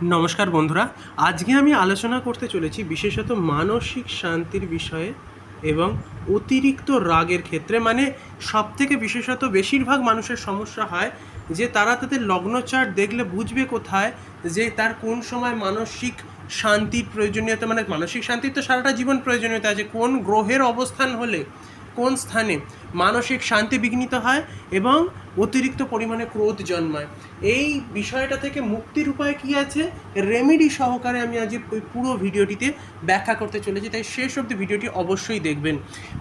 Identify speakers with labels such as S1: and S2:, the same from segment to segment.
S1: নমস্কার বন্ধুরা, আজকে আমি আলোচনা করতে চলেছি বিশেষত মানসিক শান্তির বিষয়ে এবং অতিরিক্ত রাগের ক্ষেত্রে। মানে সবথেকে বিশেষত বেশিরভাগ মানুষের সমস্যা হয় যে তারা তাদের লগ্ন চার্ট দেখলে বুঝবে কোথায় যে তার কোন সময় মানসিক শান্তির প্রয়োজনীয়তা, মানে মানসিক শান্তির তো সারাটা জীবন প্রয়োজনীয়তা আছে, কোন গ্রহের অবস্থান হলে কোন স্থানে মানসিক শান্তি বিঘ্নিত হয় এবং অতিরিক্ত পরিমাণে ক্রোধ জন্মায়। এই বিষয়টা থেকে মুক্তির উপায় কী আছে, রেমেডি সহকারে আমি আজ ওই পুরো ভিডিওটিতে ব্যাখ্যা করতে চলেছি, তাই শেষ অবধি ভিডিওটি অবশ্যই দেখবেন।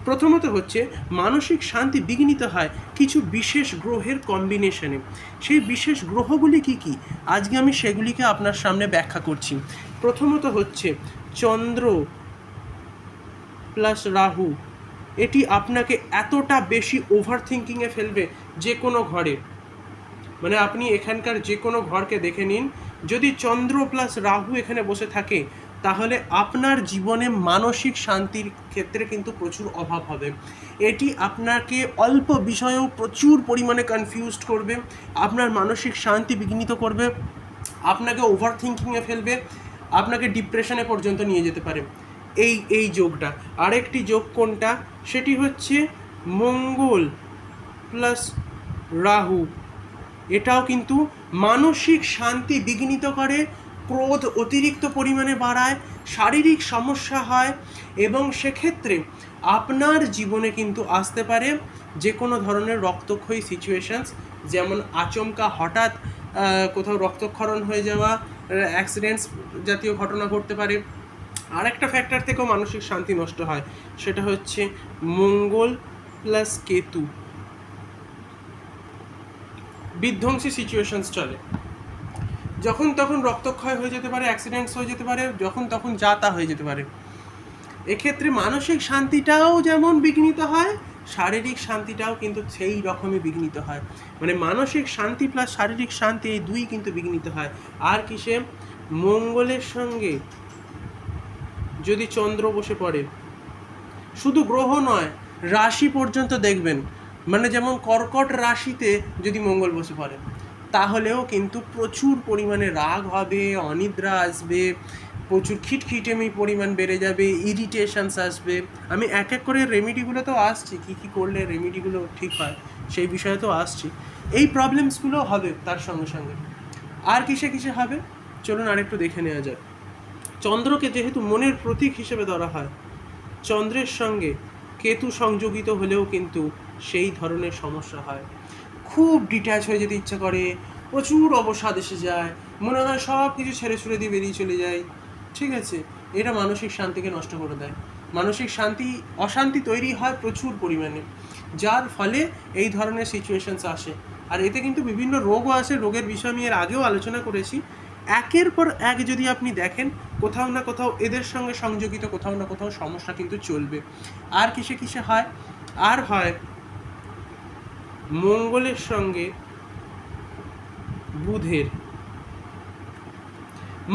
S1: প্রথমত হচ্ছে, মানসিক শান্তি বিঘ্নিত হয় কিছু বিশেষ গ্রহের কম্বিনেশনে। সেই বিশেষ গ্রহগুলি কি কি, আজকে আমি সেগুলিকে আপনার সামনে ব্যাখ্যা করছি। প্রথমত হচ্ছে চন্দ্র প্লাস রাহু। এটি আপনাকে এতটা বেশি ওভার থিঙ্কিংয়ে ফেলবে যে কোনো ঘরে, মানে আপনি এখানকার যে কোনো ঘরকে দেখে নিন, যদি চন্দ্র প্লাস রাহু এখানে বসে থাকে তাহলে আপনার জীবনে মানসিক শান্তির ক্ষেত্রে কিন্তু প্রচুর অভাব হবে। এটি আপনাকে অল্প বিষয়েও প্রচুর পরিমাণে কনফিউজড করবে, আপনার মানসিক শান্তি বিঘ্নিত করবে, আপনাকে ওভার থিঙ্কিংয়ে ফেলবে, আপনাকে ডিপ্রেশনে পর্যন্ত নিয়ে যেতে পারে এই যোগটা। আরেকটি যোগ কোনটা, সেটি হচ্ছে মঙ্গল প্লাস রাহু। এটাও কিন্তু মানসিক শান্তি বিঘ্নিত করে, ক্রোধ অতিরিক্ত পরিমাণে বাড়ায়, শারীরিক সমস্যা হয় এবং সেক্ষেত্রে আপনার জীবনে কিন্তু আসতে পারে যে কোনো ধরনের রক্তক্ষয়ী সিচুয়েশনস, যেমন আচমকা হঠাৎ কোথাও রক্তক্ষরণ হয়ে যাওয়া, অ্যাক্সিডেন্টস জাতীয় ঘটনা ঘটতে পারে। আরেকটা ফ্যাক্টর থেকেও মানসিক শান্তি নষ্ট হয়, সেটা হচ্ছে মঙ্গল প্লাস কেতু। বিধ্বংসী সিচুয়েশনস চলে, যখন তখন রক্তক্ষয় হয়ে যেতে পারে, অ্যাক্সিডেন্টস হয়ে যেতে পারে, যখন তখন যা তা হয়ে যেতে পারে। এক্ষেত্রে মানসিক শান্তিটাও যেমন বিঘ্নিত হয়, শারীরিক শান্তিটাও কিন্তু সেই রকমই বিঘ্নিত হয়। মানে মানসিক শান্তি প্লাস শারীরিক শান্তি, এই দুই কিন্তু বিঘ্নিত হয়। আর কিসে, মঙ্গলের সঙ্গে যদি চন্দ্র বসে পড়ে, শুধু গ্রহ নয় রাশি পর্যন্ত দেখবেন, মানে যেমন কর্কট রাশিতে যদি মঙ্গল বসে পড়ে তাহলেও কিন্তু প্রচুর পরিমাণে রাগ হবে, অনিদ্রা আসবে, প্রচুর খিটখিটেমি পরিমাণ বেড়ে যাবে, ইরিটেশনস আসবে। আমি এক এক করে রেমেডিগুলো তো আসছি, কী কী করলে রেমেডিগুলো ঠিক হয় সেই বিষয়ে তো আসছি। এই প্রবলেমসগুলো হবে তার সঙ্গে সঙ্গে। আর কিসে কিসে হবে চলুন আরেকটু দেখে নেওয়া যাক। চন্দ্রকে যেহেতু মনের প্রতীক হিসেবে ধরা হয়, চন্দ্রের সঙ্গে কেতু সংযোগিত হলেও কিন্তু সেই ধরনের সমস্যা হয়। খুব ডিট্যাচ হয়ে যেতে ইচ্ছা করে, প্রচুর অবসাদ এসে যায়, মনে হয় সব কিছু ছেড়ে ছুড়ে দিয়ে বেরিয়ে চলে যায়। ঠিক আছে, এটা মানসিক শান্তিকে নষ্ট করে দেয়। মানসিক অশান্তি তৈরি হয় প্রচুর পরিমাণে, যার ফলে এই ধরনের সিচুয়েশনস আসে। আর এতে কিন্তু বিভিন্ন রোগও আসে, রোগের বিষয় আমি এর আগেও আলোচনা করেছি। একের পর এক যদি আপনি দেখেন, কোথাও না কোথাও এদের সঙ্গে সংযোগিত কোথাও না কোথাও সমস্যা কিন্তু চলবে। আর কিসে কিসে হয়, আর হয় মঙ্গলের সঙ্গে বুধের।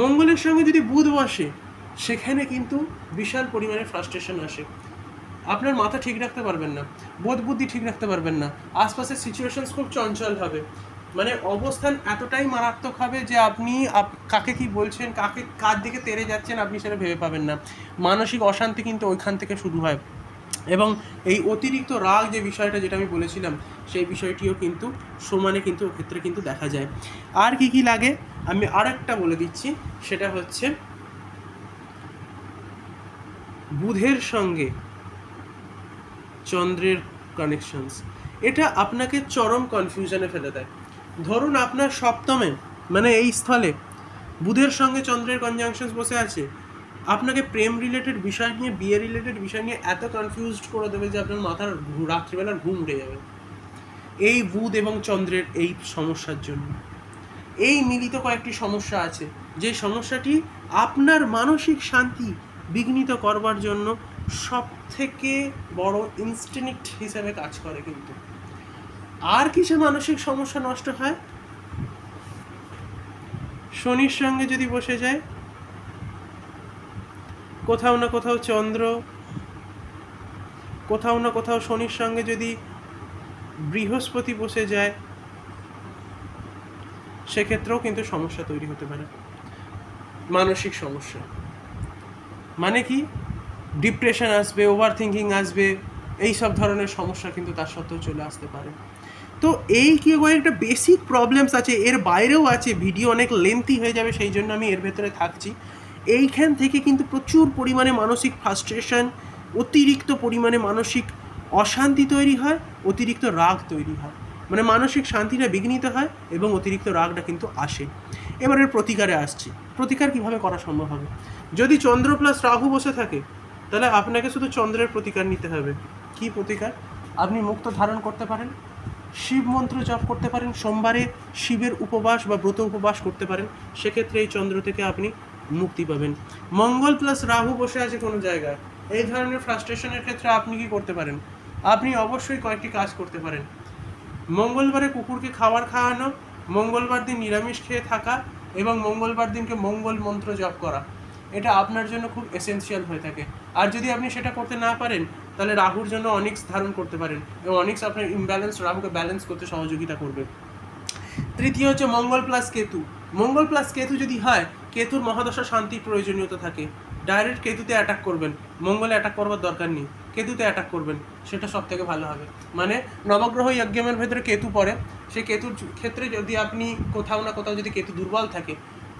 S1: মঙ্গলের সঙ্গে যদি বুধ বসে, সেখানে কিন্তু বিশাল পরিমাণে ফ্রাস্ট্রেশন আসে, আপনার মাথা ঠিক রাখতে পারবেন না, বোধ বুদ্ধি ঠিক রাখতে পারবেন না, আশপাশের সিচুয়েশনস খুব চঞ্চল হবে, মানে অবস্থান এতটাই মারাত্মক হবে যে আপনি কাকে কি বলছেন, কার দিকে তেড়ে যাচ্ছেন আপনি সেটা ভেবে পাবেন না। মানসিক অশান্তি কিন্তু ওইখান থেকে শুরু হয়। এবং এই অতিরিক্ত রাগ যে বিষয়টা, যেটা আমি বলেছিলাম, সেই বিষয়টিও কিন্তু সমানে কিন্তু ক্ষেত্রে কিন্তু দেখা যায়। আর কি কি লাগে আমি আরেকটা বলে দিচ্ছি, সেটা হচ্ছে বুধের সঙ্গে চন্দ্রের কানেকশনস। এটা আপনাকে চরম কনফিউশনে ফেলে দেয়। ধরুন আপনার সপ্তমে, মানে এই স্থলে বুধের সঙ্গে চন্দ্রের কনজাংশনস বসে আছে, আপনাকে প্রেম রিলেটেড বিষয় নিয়ে, বিয়ে রিলেটেড বিষয় নিয়ে এত কনফিউজড করে দেবে যে আপনার মাথার রাত্রিবেলার ঘুম উড়ে যাবে, এই বুধ এবং চন্দ্রের এই সমস্যার জন্য। এই মিলিত কয়েকটি সমস্যা আছে, যে সমস্যাটি আপনার মানসিক শান্তি বিঘ্নিত করবার জন্য সব থেকে বড় ইনস্টিংক্ট হিসেবে কাজ করে কিন্তু। আর কিছু মানসিক সমস্যা নষ্ট হয়, শনির সঙ্গে যদি বসে যায়, কোথাও না কোথাও চন্দ্র, কোথাও না কোথাও শনির সঙ্গে যদি বৃহস্পতি বসে যায়, সেক্ষেত্রেও কিন্তু সমস্যা তৈরি হতে পারে। মানসিক সমস্যা। মানে কি, ডিপ্রেশন আসবে, ওভার থিঙ্কিং আসবে, এই সব ধরনের সমস্যা কিন্তু তার সত্ত্বেও চলে আসতে পারে। তো এই কি কয়েকটা বেসিক প্রবলেমস আছে, এর বাইরেও আছে, ভিডিও অনেক লেন্থি হয়ে যাবে, সেই জন্য আমি এর ভেতরে থাকছি। এইখান থেকে কিন্তু প্রচুর পরিমাণে মানসিক ফ্রাস্ট্রেশন, অতিরিক্ত পরিমাণে মানসিক অশান্তি তৈরি হয়, অতিরিক্ত রাগ তৈরি হয়, মানে মানসিক শান্তিটা বিঘ্নিত হয় এবং অতিরিক্ত রাগটা কিন্তু আসে। এবারের প্রতিকারে আসছি। প্রতিকার কিভাবে করা সম্ভব হবে? যদি চন্দ্র প্লাস রাহু বসে থাকে, তাহলে আপনাকে শুধু চন্দ্রের প্রতিকার নিতে হবে। কি প্রতিকার? আপনি মুক্ত ধারণ করতে পারেন, শিব মন্ত্র জপ করতে পারেন, সোমবারে শিবের উপবাস বা ব্রত উপবাস করতে পারেন, সেক্ষেত্রে এই চন্দ্র থেকে আপনি মুক্তি পাবেন। মঙ্গল প্লাস রাহু বসে আছে কোনো জায়গায়, এই ধরনের ফ্রাস্ট্রেশনের ক্ষেত্রে আপনি কি করতে পারেন? আপনি অবশ্যই কয়েকটি কাজ করতে পারেন। মঙ্গলবারে কুকুরকে খাবার খাওয়ানো, মঙ্গলবার দিন নিরামিষ খেয়ে থাকা এবং মঙ্গলবার দিনকে মঙ্গল মন্ত্র জপ করা, এটা আপনার জন্য খুব এসেনশিয়াল হয়ে থাকে। আর যদি আপনি সেটা করতে না পারেন, তাহলে রাহুর জন্য অনিক্স ধারণ করতে পারেন, এবং অনিক্স আপনার ইমব্যালেন্স রাহুকে ব্যালেন্স করতে সহযোগিতা করবে। তৃতীয় হচ্ছে মঙ্গল প্লাস কেতু। মঙ্গল প্লাস কেতু যদি হয়, কেতুর মহাদশা শান্তির প্রয়োজনীয়তা থাকে, ডাইরেক্ট কেতুতে অ্যাটাক করবেন, মঙ্গলে অ্যাটাক করবার দরকার নেই, কেতুতে অ্যাটাক করবেন, সেটা সব থেকে ভালো হবে। মানে নবগ্রহ যজ্ঞমের ভেতরে কেতু পড়ে, সেই কেতুর ক্ষেত্রে যদি আপনি কোথাও না কোথাও যদি কেতু দুর্বল থাকে,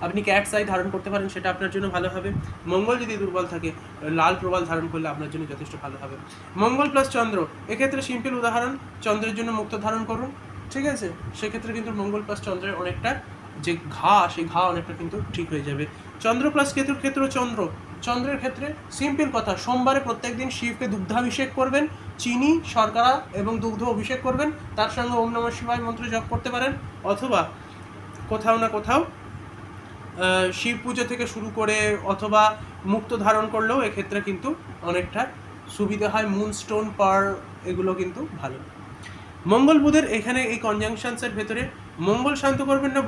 S1: আপনি ক্যাটস আই ধারণ করতে পারেন, সেটা আপনার জন্য ভালো হবে। মঙ্গল যদি দুর্বল থাকে, লাল প্রবাল ধারণ করলে আপনার জন্য যথেষ্ট ভালো হবে। মঙ্গল প্লাস চন্দ্র, এক্ষেত্রে সিম্পল উদাহরণ, চন্দ্রের জন্য মুক্ত ধারণ করুন, ঠিক আছে? সেক্ষেত্রে কিন্তু মঙ্গল প্লাস চন্দ্রের অনেকটা যে ঘা, সেই ঘা অনেকটা কিন্তু ঠিক হয়ে যাবে। চন্দ্র প্লাস কেতুর ক্ষেত্রে চন্দ্রের ক্ষেত্রে সিম্পল কথা, সোমবারে প্রত্যেক দিন শিবকে দুগ্ধাভিষেক করবেন, চিনি, শর্করা এবং দুগ্ধ অভিষেক করবেন, তার সঙ্গে ওম নমঃ শিবায় মন্ত্র জপ করতে পারেন, অথবা কোথাও না কোথাও শিব পুজো থেকে শুরু করে অথবা মুক্ত ধারণ করলেও এক্ষেত্রে কিন্তু অনেকটা সুবিধা হয়। মুনস্টোন, পার, এগুলো কিন্তু ভালো। মঙ্গল বুধের এখানে এই কনজাংশনসের ভেতরে মঙ্গল শান্ত করবেন না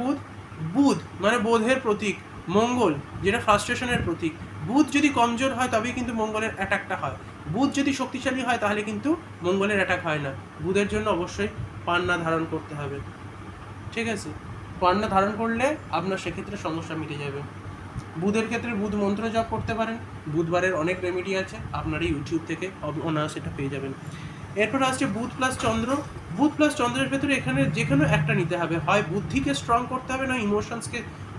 S1: বুধ মানে বোধের প্রতীক, মঙ্গল যেটা ফ্রাস্ট্রেশনের প্রতীক। বুধ যদি কমজোর হয় তবেই কিন্তু মঙ্গলের অ্যাটাকটা হয়, বুধ যদি শক্তিশালী হয় তাহলে কিন্তু মঙ্গলের অ্যাটাক হয় না। বুধের জন্য অবশ্যই পান্না ধারণ করতে হবে, ঠিক আছে? পান্না ধারণ করলে আপনার সেক্ষেত্রে সমস্যা মিটে যাবে। বুধের ক্ষেত্রে বুধ মন্ত্র জপ করতে পারেন, বুধবারের অনেক রেমেডি আছে, আপনারা ইউটিউব থেকে অনায়াস এটা পেয়ে যাবেন। এরপর আসছে বুধ প্লাস চন্দ্র। বুধ প্লাস চন্দ্রের ভেতরে এখানে যে কোনো একটা নিতে হবে, হয় বুদ্ধিকে স্ট্রং করতে হবে, না ইমোশনসকে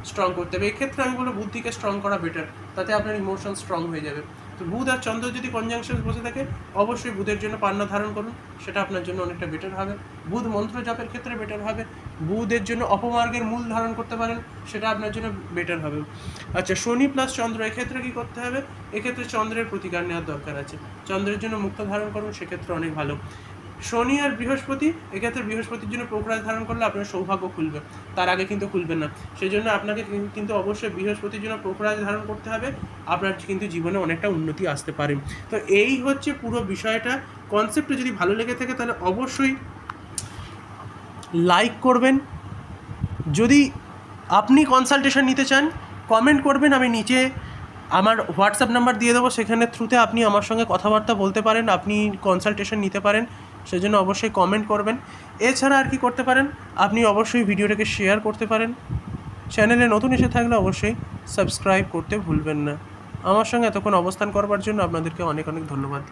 S1: স্ট্রং করতে হবে। এক্ষেত্রে আমি বলবো বুদ্ধিকে স্ট্রং করা বেটার, তাতে আপনার ইমোশন স্ট্রং হয়ে যাবে। তো বুধ আর চন্দ্র যদি কনজাংশন বসে থাকে, অবশ্যই বুধের জন্য পান্না ধারণ করুন, সেটা আপনার জন্য অনেকটা বেটার হবে। বুধ মন্ত্র জপের ক্ষেত্রে বেটার হবে। বুধের জন্য অপমার্গের মূল ধারণ করতে পারেন, সেটা আপনার জন্য বেটার হবে। আচ্ছা, শনি প্লাস চন্দ্র, এক্ষেত্রে কী করতে হবে? এক্ষেত্রে চন্দ্রের প্রতিকার নেওয়ার দরকার আছে, চন্দ্রের জন্য মুক্ত ধারণ করুন, সেক্ষেত্রে অনেক ভালো। শনি আর বৃহস্পতি, এক্ষেত্রে বৃহস্পতির জন্য প্রকরাজ ধারণ করলে আপনার সৌভাগ্য খুলবে, তার আগে কিন্তু খুলবে না। সেই জন্য আপনাকে কিন্তু অবশ্যই বৃহস্পতির জন্য প্রকরাজ ধারণ করতে হবে, আপনার কিন্তু জীবনে অনেকটা উন্নতি আসতে পারে। তো এই হচ্ছে পুরো বিষয়টা। কনসেপ্টটা যদি ভালো লেগে থাকে তাহলে অবশ্যই লাইক করবেন। যদি আপনি কনসালটেশন নিতে চান, কমেন্ট করবেন, আমি নিচে আমার হোয়াটসঅ্যাপ নাম্বার দিয়ে দেবো, সেখানে থ্রুতে আপনি আমার সঙ্গে কথাবার্তা বলতে পারেন, আপনি কনসালটেশন নিতে পারেন, সেজন্য অবশ্যই কমেন্ট করবেন। এছাড়া আর কি করতে পারেন, আপনি অবশ্যই ভিডিওটাকে শেয়ার করতে পারেন। চ্যানেলে নতুন এসে থাকলে অবশ্যই সাবস্ক্রাইব করতে ভুলবেন না। আমার সঙ্গে এতক্ষণ অবস্থান করবার জন্য আপনাদেরকে অনেক অনেক ধন্যবাদ।